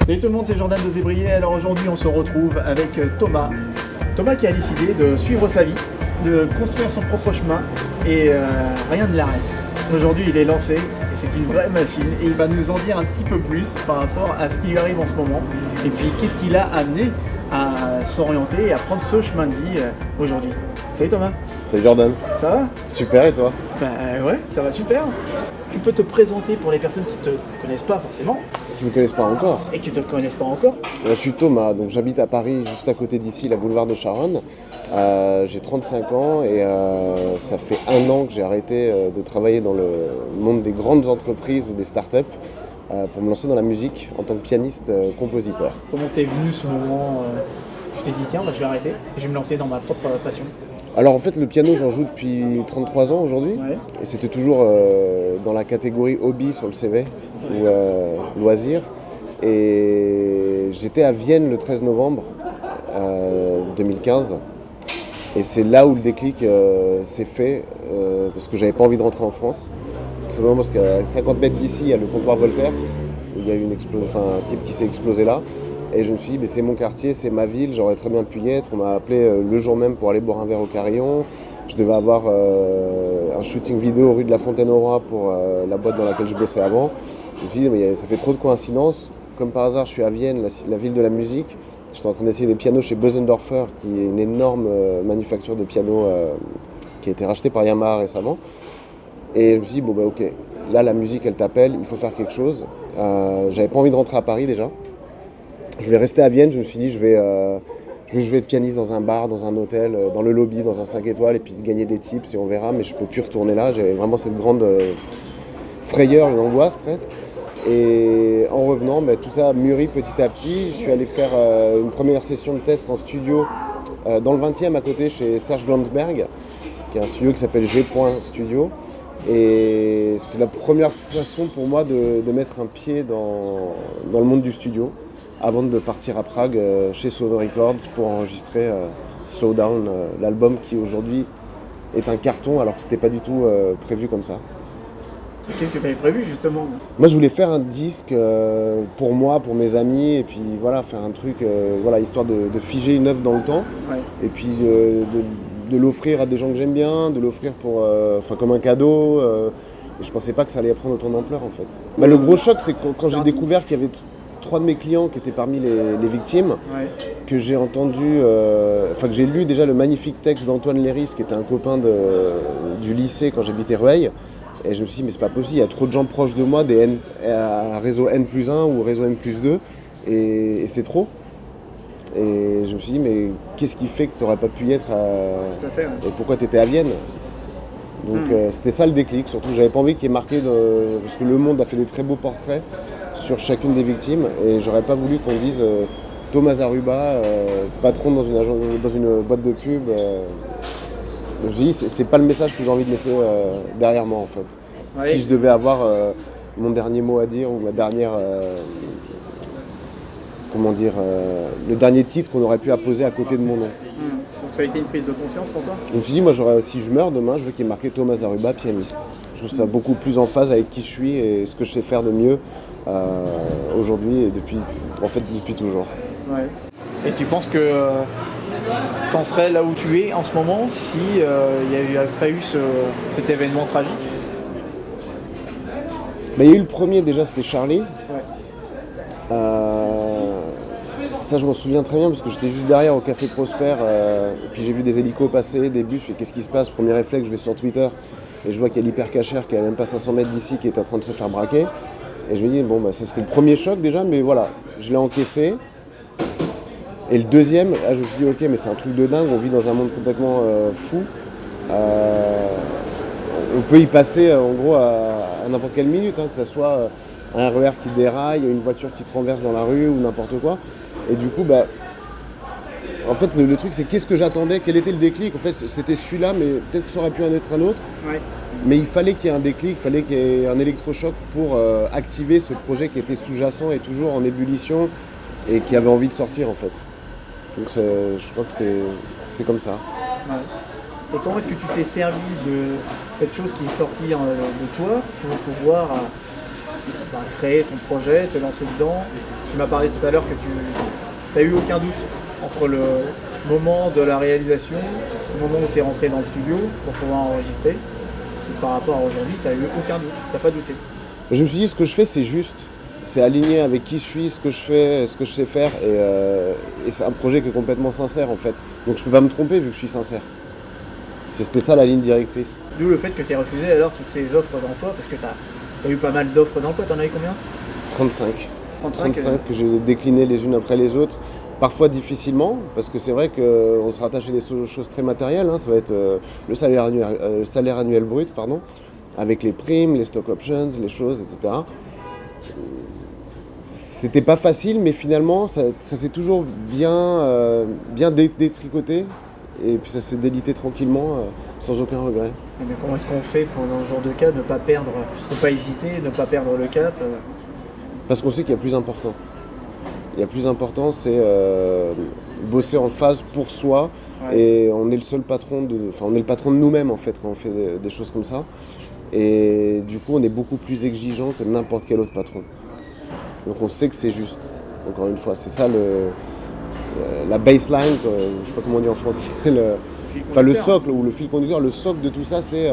Salut tout le monde, c'est Jordan de Zébrier. Alors aujourd'hui, on se retrouve avec Thomas. Thomas qui a décidé de suivre sa vie, de construire son propre chemin et rien ne l'arrête. Aujourd'hui, il est lancé et c'est une vraie machine et il va nous en dire un petit peu plus par rapport à ce qui lui arrive en ce moment et puis qu'est-ce qui l'a amené à s'orienter et à prendre ce chemin de vie aujourd'hui. Salut Thomas. Salut Jordan. Ça va? Super, et toi? Ouais, ça va super. Tu peux te présenter pour les personnes qui ne te connaissent pas forcément. Qui ne me connaissent pas encore. Et qui ne te connaissent pas encore. Je suis Thomas, donc j'habite à Paris, juste à côté d'ici, la boulevard de Charonne. J'ai 35 ans et ça fait 1 an que j'ai arrêté de travailler dans le monde des grandes entreprises ou des startups pour me lancer dans la musique en tant que pianiste-compositeur. Comment t'es venu ce moment tu t'es dit tiens, je vais arrêter et je vais me lancer dans ma propre passion. Alors en fait le piano j'en joue depuis 33 ans aujourd'hui et c'était toujours dans la catégorie hobby sur le CV ou loisir. Et j'étais à Vienne le 13 novembre 2015 et c'est là où le déclic s'est fait parce que j'avais pas envie de rentrer en France. C'est vraiment parce qu'à 50 mètres d'ici il y a le comptoir Voltaire où il y a eu un type qui s'est explosé là. Et je me suis dit, c'est mon quartier, c'est ma ville, j'aurais très bien pu y être. On m'a appelé le jour même pour aller boire un verre au Carillon. Je devais avoir un shooting vidéo rue de la Fontaine-au-Roi pour la boîte dans laquelle je bossais avant. Je me suis dit, mais ça fait trop de coïncidences. Comme par hasard, je suis à Vienne, la ville de la musique. J'étais en train d'essayer des pianos chez Bösendorfer, qui est une énorme manufacture de pianos qui a été rachetée par Yamaha récemment. Et je me suis dit, ok, là la musique elle t'appelle, il faut faire quelque chose. J'avais pas envie de rentrer à Paris déjà. Je voulais rester à Vienne, je me suis dit je vais jouer de pianiste dans un bar, dans un hôtel, dans le lobby, dans un 5 étoiles et puis gagner des tips et on verra, mais je peux plus retourner là. J'avais vraiment cette grande frayeur, une angoisse presque. Et en revenant, tout ça mûrit petit à petit. Je suis allé faire une première session de test en studio dans le 20e à côté chez Serge Glanzberg, qui est un studio qui s'appelle G. Studio. Et c'était la première façon pour moi de mettre un pied dans le monde du studio avant de partir à Prague chez Solo Records pour enregistrer Slow Down, l'album qui aujourd'hui est un carton alors que c'était pas du tout prévu comme ça. Qu'est-ce que tu avais prévu justement? Moi je voulais faire un disque pour moi, pour mes amis et puis voilà, faire un truc histoire de figer une œuvre dans le temps et puis de l'offrir à des gens que j'aime bien, de l'offrir comme un cadeau. Et je pensais pas que ça allait prendre autant d'ampleur en fait. Le gros choc c'est quand j'ai découvert qu'il y avait 3 de mes clients qui étaient parmi les victimes, que j'ai entendu, que j'ai lu déjà le magnifique texte d'Antoine Léris, qui était un copain du lycée quand j'habitais Rueil. Et je me suis dit, mais c'est pas possible, il y a trop de gens proches de moi, à réseau N+1 ou réseau N+2, et c'est trop. Et je me suis dit, mais qu'est-ce qui fait que ça aurait pas pu y être Tout à fait, et pourquoi tu étais à Vienne? Donc c'était ça le déclic, surtout j'avais pas envie qu'il y ait marqué, parce que Le Monde a fait des très beaux portraits sur chacune des victimes, et j'aurais pas voulu qu'on dise Thomas Aruba, patron dans une boîte de pub. Je me suis dit, c'est pas le message que j'ai envie de laisser derrière moi en fait. Si je devais avoir mon dernier mot à dire ou ma dernière... le dernier titre qu'on aurait pu apposer à côté de mon nom. Donc ça a été une prise de conscience pour toi? Je me suis dit, moi si je meurs demain, je veux qu'il y ait marqué Thomas Aruba, pianiste. Je trouve ça beaucoup plus en phase avec qui je suis et ce que je sais faire de mieux aujourd'hui et depuis toujours. Ouais. Et tu penses que t'en serais là où tu es en ce moment si il n'y avait pas eu cet événement tragique? Il y a eu le premier déjà, c'était Charlie. Ça je m'en souviens très bien parce que j'étais juste derrière au Café Prosper et puis j'ai vu des hélicos passer, des bus, je fais qu'est-ce qui se passe? Premier réflexe, je vais sur Twitter et je vois qu'il y a l'hypercachère qui est même pas 500 mètres d'ici qui est en train de se faire braquer. Et je me dis, ça c'était le premier choc déjà, mais voilà, je l'ai encaissé. Et le deuxième, là, je me suis dit, ok, mais c'est un truc de dingue, on vit dans un monde complètement fou. On peut y passer en gros à n'importe quelle minute, que ce soit un RER qui déraille, une voiture qui te renverse dans la rue ou n'importe quoi. Et du coup, en fait, le truc, c'est qu'est-ce que j'attendais, quel était le déclic? En fait, c'était celui-là, mais peut-être que ça aurait pu en être un autre. Mais il fallait qu'il y ait un déclic, il fallait qu'il y ait un électrochoc pour activer ce projet qui était sous-jacent et toujours en ébullition et qui avait envie de sortir, en fait. Donc je crois que c'est comme ça. Et comment est-ce que tu t'es servi de cette chose qui est sortie de toi pour pouvoir créer ton projet, te lancer dedans. Tu m'as parlé tout à l'heure que tu n'as eu aucun doute entre le moment de la réalisation, le moment où tu es rentré dans le studio pour pouvoir enregistrer, et par rapport à aujourd'hui, tu n'as eu aucun doute, tu n'as pas douté. Je me suis dit, ce que je fais, c'est juste. C'est aligné avec qui je suis, ce que je fais, ce que je sais faire. Et c'est un projet qui est complètement sincère, en fait. Donc je peux pas me tromper vu que je suis sincère. C'était ça la ligne directrice. D'où le fait que tu aies refusé alors toutes ces offres d'emploi, parce que tu as eu pas mal d'offres d'emploi, tu en as eu combien? 35. 35 que j'ai déclinées les unes après les autres. Parfois difficilement, parce que c'est vrai qu'on se rattache à des choses très matérielles. Ça va être le salaire annuel brut, pardon, avec les primes, les stock options, les choses, etc. C'était pas facile, mais finalement, ça s'est toujours bien détricoté. Et puis ça s'est délité tranquillement, sans aucun regret. Mais comment est-ce qu'on fait pour, dans ce genre de cas, ne pas hésiter, ne pas perdre le cap Parce qu'on sait qu'il y a plus important. Il y a plus important, c'est bosser en phase pour soi. Ouais. Et on est le seul patron on est le patron de nous-mêmes en fait quand on fait des choses comme ça. Et du coup, on est beaucoup plus exigeant que n'importe quel autre patron. Donc on sait que c'est juste. Encore une fois, c'est ça la baseline, je sais pas comment on dit en français, le socle ou le fil conducteur. Le socle de tout ça, c'est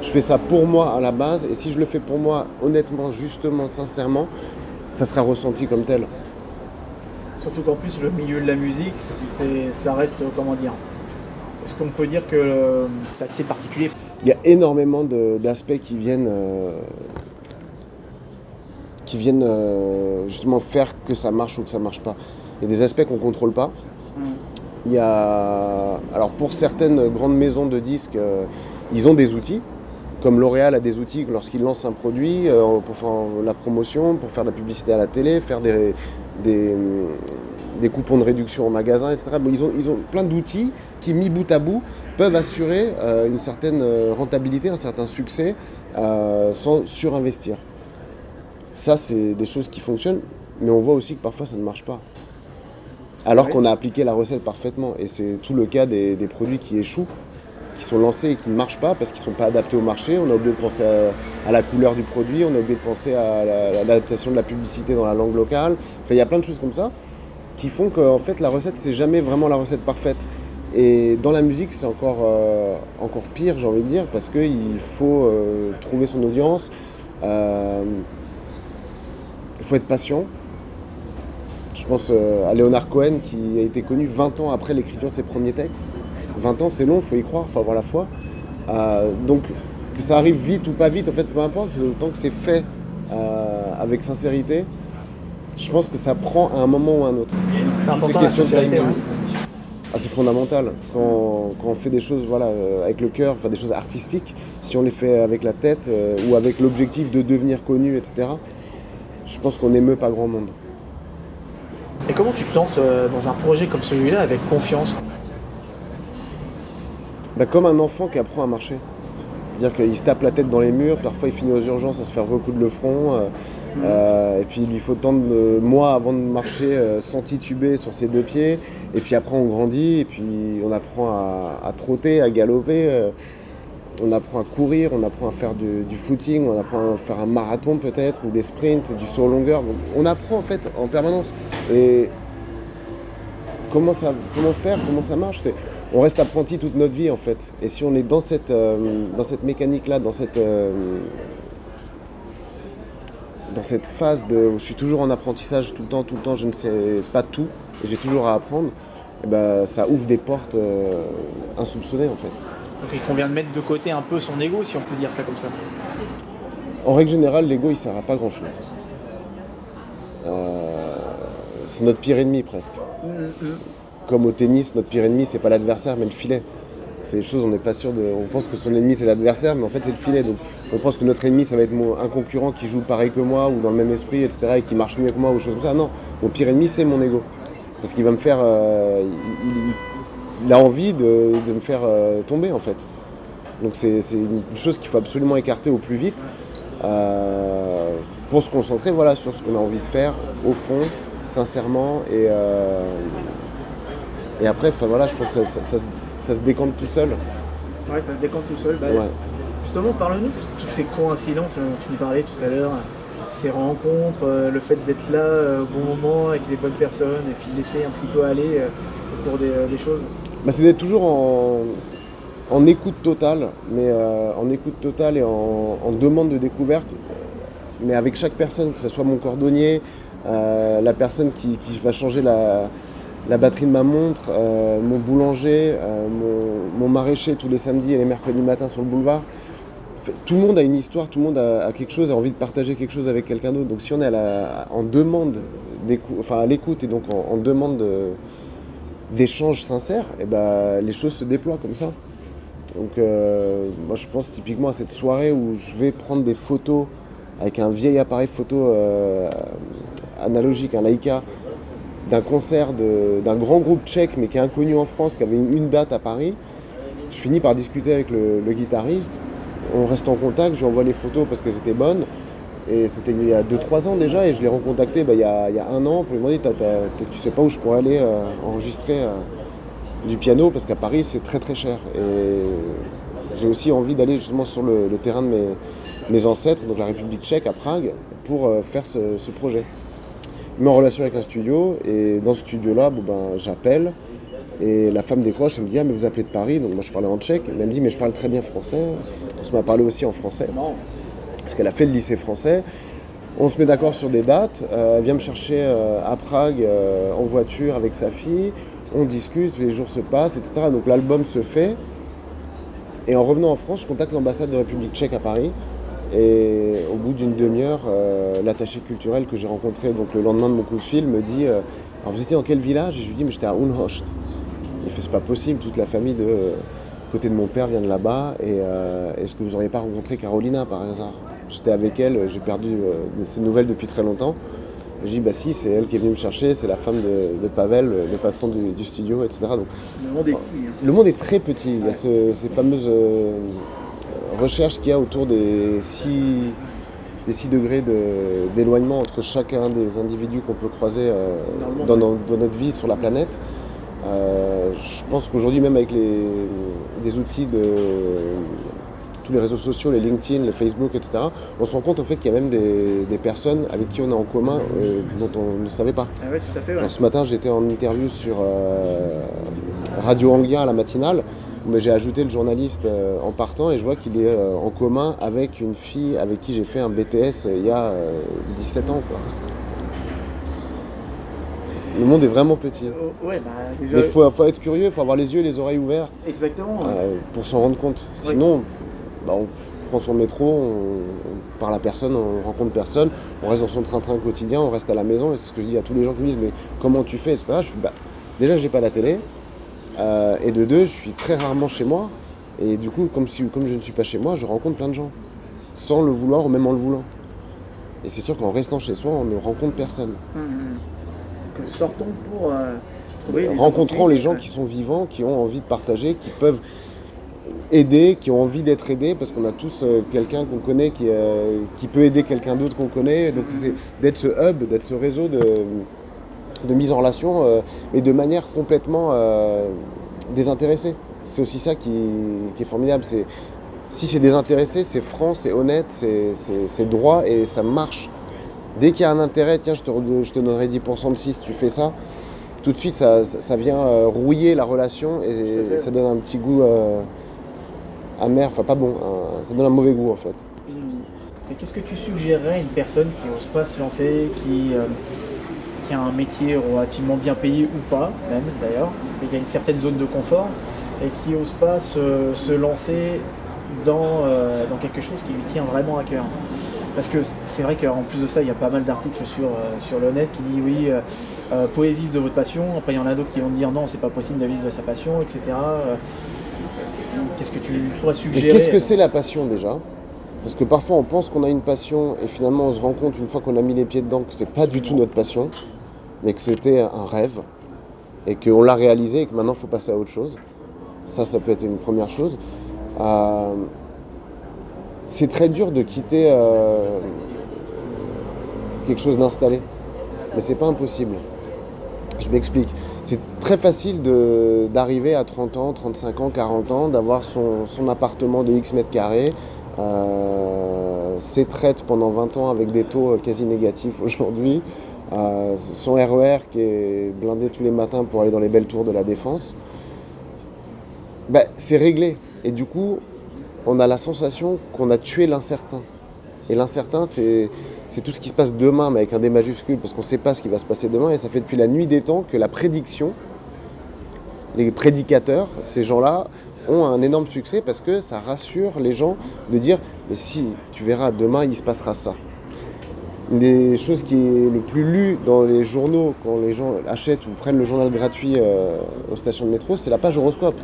je fais ça pour moi à la base. Et si je le fais pour moi, honnêtement, justement, sincèrement, ça sera ressenti comme tel. Surtout qu'en plus, le milieu de la musique, ça reste, comment dire, est-ce qu'on peut dire que c'est assez particulier? Il y a énormément d'aspects qui viennent justement faire que ça marche ou que ça marche pas. Il y a des aspects qu'on ne contrôle pas. Il y a, alors pour certaines grandes maisons de disques, ils ont des outils, comme L'Oréal a des outils lorsqu'ils lancent un produit pour faire la promotion, pour faire de la publicité à la télé, faire des coupons de réduction en magasin, etc. Bon, ils ont plein d'outils qui, mis bout à bout, peuvent assurer une certaine rentabilité, un certain succès sans surinvestir. Ça, c'est des choses qui fonctionnent, mais on voit aussi que parfois ça ne marche pas. Alors qu'on a appliqué la recette parfaitement. Et c'est tout le cas des produits qui échouent, qui sont lancés et qui ne marchent pas parce qu'ils ne sont pas adaptés au marché. On a oublié de penser à la couleur du produit, on a oublié de penser à l'adaptation de la publicité dans la langue locale. Enfin, il y a plein de choses comme ça qui font qu'en fait, la recette, c'est jamais vraiment la recette parfaite. Et dans la musique, c'est encore pire, j'ai envie de dire, parce qu'il faut trouver son audience. Il faut être patient. Je pense à Leonard Cohen qui a été connu 20 ans après l'écriture de ses premiers textes. 20 ans, c'est long, il faut y croire, il faut avoir la foi. Donc, que ça arrive vite ou pas vite, en fait, peu importe, tant que c'est fait avec sincérité, je pense que ça prend à un moment ou à un autre. C'est important, la sincérité, ouais. C'est fondamental. Quand on fait des choses avec le cœur, enfin, des choses artistiques, si on les fait avec la tête ou avec l'objectif de devenir connu, etc., je pense qu'on n'émeut pas grand monde. Et comment tu te lances dans un projet comme celui-là avec confiance? Comme un enfant qui apprend à marcher. C'est-à-dire qu'il se tape la tête dans les murs, parfois il finit aux urgences à se faire recoudre le front, et puis il lui faut tant de mois avant de marcher sans tituber sur ses deux pieds, et puis après on grandit, et puis on apprend à trotter, à galoper, on apprend à courir, on apprend à faire du footing, on apprend à faire un marathon peut-être, ou des sprints, du saut en longueur. Donc, on apprend en fait en permanence. Et comment faire, comment ça marche, on reste apprenti toute notre vie en fait. Et si on est dans cette mécanique-là, dans cette phase où je suis toujours en apprentissage tout le temps, je ne sais pas tout, et j'ai toujours à apprendre, et ça ouvre des portes insoupçonnées en fait. Donc il convient de mettre de côté un peu son ego, si on peut dire ça comme ça. En règle générale, l'ego, il ne sert à pas grand-chose. C'est notre pire ennemi, presque. Comme au tennis, notre pire ennemi, c'est pas l'adversaire, mais le filet. C'est des choses, on n'est pas sûr de... On pense que son ennemi, c'est l'adversaire, mais en fait, c'est le filet. Donc, on pense que notre ennemi, ça va être un concurrent qui joue pareil que moi, ou dans le même esprit, etc., et qui marche mieux que moi, ou choses comme ça. Non, mon pire ennemi, c'est mon ego. Parce qu'il va me faire... Il a envie de me faire tomber en fait. Donc c'est une chose qu'il faut absolument écarter au plus vite pour se concentrer sur ce qu'on a envie de faire au fond, sincèrement. Et après, je pense que ça se décante tout seul. Ouais, ça se décante tout seul. Ouais. Justement, parle-nous de toutes ces coïncidences dont tu nous parlais tout à l'heure, ces rencontres, le fait d'être là au bon moment avec les bonnes personnes et puis de laisser un petit peu aller au cours des choses? C'est d'être toujours en écoute totale, mais en écoute totale et en demande de découverte, mais avec chaque personne, que ce soit mon cordonnier, la personne qui va changer la batterie de ma montre, mon boulanger, mon maraîcher tous les samedis et les mercredis matins sur le boulevard. Tout le monde a une histoire, tout le monde a quelque chose, a envie de partager quelque chose avec quelqu'un d'autre. Donc si on est en demande, à l'écoute et donc en demande d'échanges sincères, et les choses se déploient comme ça. Donc moi je pense typiquement à cette soirée où je vais prendre des photos avec un vieil appareil photo analogique, un Leica, d'un concert d'un grand groupe tchèque mais qui est inconnu en France, qui avait une date à Paris. Je finis par discuter avec le guitariste, on reste en contact, je lui envoie les photos parce qu'elles étaient bonnes. Et c'était il y a 2-3 ans déjà, et je l'ai recontacté il y a 1 an pour lui demander tu sais pas où je pourrais aller enregistrer du piano, parce qu'à Paris c'est très très cher. Et j'ai aussi envie d'aller justement sur le terrain de mes ancêtres, donc la République tchèque à Prague, pour faire ce projet. Je me mets en relation avec un studio, et dans ce studio-là, j'appelle, et la femme décroche, elle me dit « Ah, mais vous appelez de Paris ?» Donc moi je parlais en tchèque, elle me dit « Mais je parle très bien français. » On se met à parler aussi en français, parce qu'elle a fait le lycée français. On se met d'accord sur des dates, elle vient me chercher à Prague en voiture avec sa fille, on discute, les jours se passent, etc. Donc l'album se fait, et en revenant en France, je contacte l'ambassade de République tchèque à Paris, et au bout d'une demi-heure, l'attaché culturel que j'ai rencontré donc, le lendemain de mon coup de fil me dit « Alors vous étiez dans quel village ?» Et je lui dis « Mais j'étais à Unhost. » Il fait « C'est pas possible, toute la famille de côté de mon père vient de là-bas, et est-ce que vous n'auriez pas rencontré Carolina par hasard ?» J'étais avec elle, j'ai perdu ses nouvelles depuis très longtemps. Et je dis si, c'est elle qui est venue me chercher, c'est la femme de Pavel, le patron du studio, etc. Donc, le monde est petit. Le monde est très petit. Il y a ces fameuses recherches qu'il y a autour des 6 degrés d'éloignement entre chacun des individus qu'on peut croiser dans notre vie sur la planète. Je pense qu'aujourd'hui, même avec des outils tous les réseaux sociaux, les LinkedIn, les Facebook, etc., on se rend compte au fait qu'il y a même des personnes avec qui on est en commun dont on ne savait pas. Ah ouais, tout à fait, ouais. Genre, ce matin, j'étais en interview sur Radio Anguien à la matinale, où j'ai ajouté le journaliste en partant, et je vois qu'il est en commun avec une fille avec qui j'ai fait un BTS il y a 17 ans, quoi. Le monde est vraiment petit. Ouais, déjà... Mais il faut être curieux, il faut avoir les yeux et les oreilles ouvertes. Exactement. Pour s'en rendre compte. Oui. Sinon, on prend son métro, on parle à personne, on rencontre personne, on reste dans son train-train quotidien, on reste à la maison. Et c'est ce que je dis à tous les gens qui me disent « Mais comment tu fais ?» etc. Je suis, déjà, je n'ai pas la télé. Et de deux, je suis très rarement chez moi. Et du coup, comme je ne suis pas chez moi, je rencontre plein de gens. Sans le vouloir ou même en le voulant. Et c'est sûr qu'en restant chez soi, on ne rencontre personne. Donc, sortons pour trouver rencontrons les gens qui sont vivants, qui ont envie de partager, qui peuvent aider, qui ont envie d'être aidés, parce qu'on a tous quelqu'un qu'on connaît qui peut aider quelqu'un d'autre qu'on connaît. Donc c'est d'être ce hub, d'être ce réseau de mise en relation, mais de manière complètement désintéressée. C'est aussi ça qui est formidable. Si c'est désintéressé, c'est franc, c'est honnête, c'est droit, et ça marche. Dès qu'il y a un intérêt, tiens, je te donnerai 10% de si tu fais ça, tout de suite ça vient rouiller la relation, et ça donne un petit goût amer, enfin pas bon, ça donne un mauvais goût en fait. Qu'est-ce que tu suggérerais à une personne qui n'ose pas se lancer, qui a un métier relativement bien payé ou pas, même d'ailleurs, et qui a une certaine zone de confort, et qui n'ose pas se lancer dans quelque chose qui lui tient vraiment à cœur? Parce que c'est vrai qu'en plus de ça, il y a pas mal d'articles sur le net qui disent oui, pouvez vivre de votre passion. Après, il y en a d'autres qui vont dire non, c'est pas possible de vivre de sa passion, etc. Qu'est-ce que tu pourrais suggérer? Et qu'est-ce que c'est la passion déjà? Parce que parfois on pense qu'on a une passion et finalement on se rend compte une fois qu'on a mis les pieds dedans que c'est pas du tout notre passion, mais que c'était un rêve et qu'on l'a réalisé et que maintenant il faut passer à autre chose. Ça peut être une première chose. C'est très dur de quitter quelque chose d'installé, mais c'est pas impossible. Je m'explique. C'est très facile d'arriver à 30 ans, 35 ans, 40 ans, d'avoir son appartement de X mètres carrés, Ses traites pendant 20 ans avec des taux quasi négatifs aujourd'hui, son RER qui est blindé tous les matins pour aller dans les belles tours de la Défense, c'est réglé. Et du coup, on a la sensation qu'on a tué l'incertain. Et l'incertain, c'est tout ce qui se passe demain, mais avec un D majuscule, parce qu'on ne sait pas ce qui va se passer demain. Et ça fait depuis la nuit des temps que la prédiction, les prédicateurs, ces gens-là, ont un énorme succès parce que ça rassure les gens de dire « mais si, tu verras, demain, il se passera ça ». Une des choses qui est le plus lu dans les journaux, quand les gens achètent ou prennent le journal gratuit aux stations de métro, c'est la page horoscope.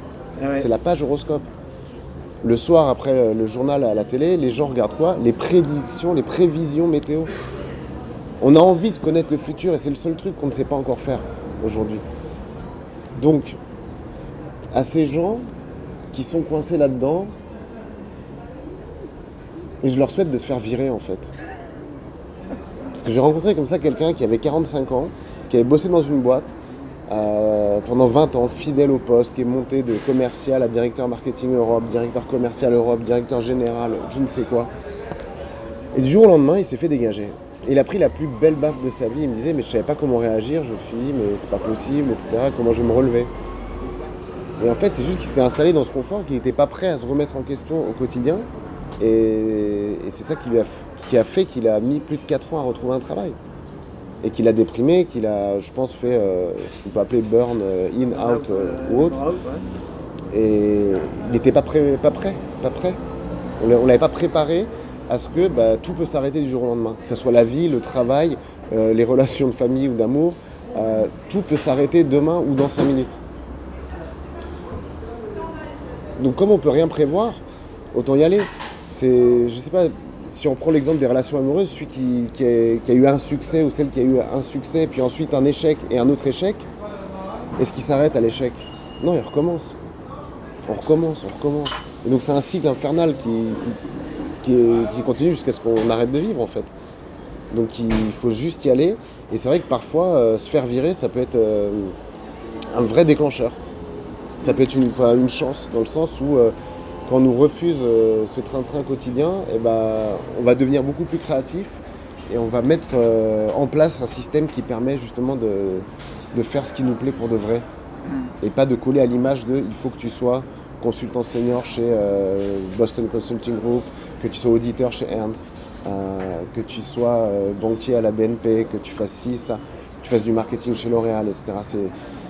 Ah ouais. C'est la page horoscope. Le soir, après le journal à la télé, les gens regardent quoi? Les prédictions, les prévisions météo. On a envie de connaître le futur et c'est le seul truc qu'on ne sait pas encore faire aujourd'hui. Donc, à ces gens qui sont coincés là-dedans, et je leur souhaite de se faire virer en fait. Parce que j'ai rencontré comme ça quelqu'un qui avait 45 ans, qui avait bossé dans une boîte pendant 20 ans, fidèle au poste, qui est monté de commercial à directeur marketing Europe, directeur commercial Europe, directeur général, je ne sais quoi. Et du jour au lendemain, il s'est fait dégager. Et il a pris la plus belle baffe de sa vie. Il me disait, mais je savais pas comment réagir, je me suis dit, mais c'est pas possible, etc. Comment je vais me relever? Et en fait, c'est juste qu'il s'était installé dans ce confort, qu'il n'était pas prêt à se remettre en question au quotidien. Et c'est ça qui a fait qu'il a mis plus de 4 ans à retrouver un travail. Et qu'il a déprimé, qu'il a, je pense, fait ce qu'on peut appeler burn, in, out ou autre. Et il n'était pas prêt. On l'avait pas préparé à ce que tout peut s'arrêter du jour au lendemain. Que ce soit la vie, le travail, les relations de famille ou d'amour, tout peut s'arrêter demain ou dans 5 minutes. Donc comme on peut rien prévoir, autant y aller. Je sais pas, si on prend l'exemple des relations amoureuses, celui qui a eu un succès ou celle qui a eu un succès, puis ensuite un échec et un autre échec, est-ce qu'il s'arrête à l'échec? Non, il recommence. On recommence. Et donc c'est un cycle infernal qui continue jusqu'à ce qu'on arrête de vivre en fait. Donc il faut juste y aller. Et c'est vrai que parfois, se faire virer, ça peut être un vrai déclencheur. Ça peut être une chance, dans le sens où quand on nous refuse ce train-train quotidien, on va devenir beaucoup plus créatif et on va mettre en place un système qui permet justement de faire ce qui nous plaît pour de vrai. Et pas de coller à l'image de « il faut que tu sois consultant senior chez Boston Consulting Group, que tu sois auditeur chez Ernst, que tu sois banquier à la BNP, que tu fasses ci, ça, que tu fasses du marketing chez L'Oréal, etc. »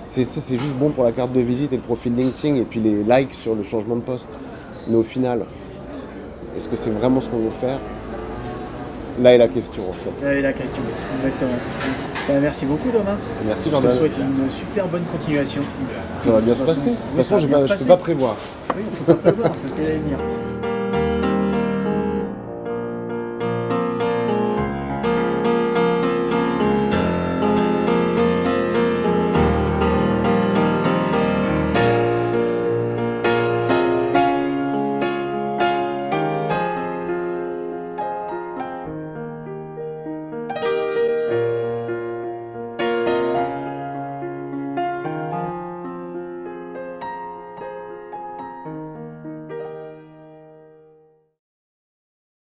C'est juste bon pour la carte de visite et le profil LinkedIn et puis les likes sur le changement de poste. Mais au final, est-ce que c'est vraiment ce qu'on veut faire? Là est la question en fait. Là est la question, exactement. Merci beaucoup Thomas. Merci Je Jordan. te souhaite une super bonne continuation. Ça va bien se passer. De toute façon, je ne peux pas prévoir. Oui, il ne faut pas prévoir, c'est ce que j'allais dire.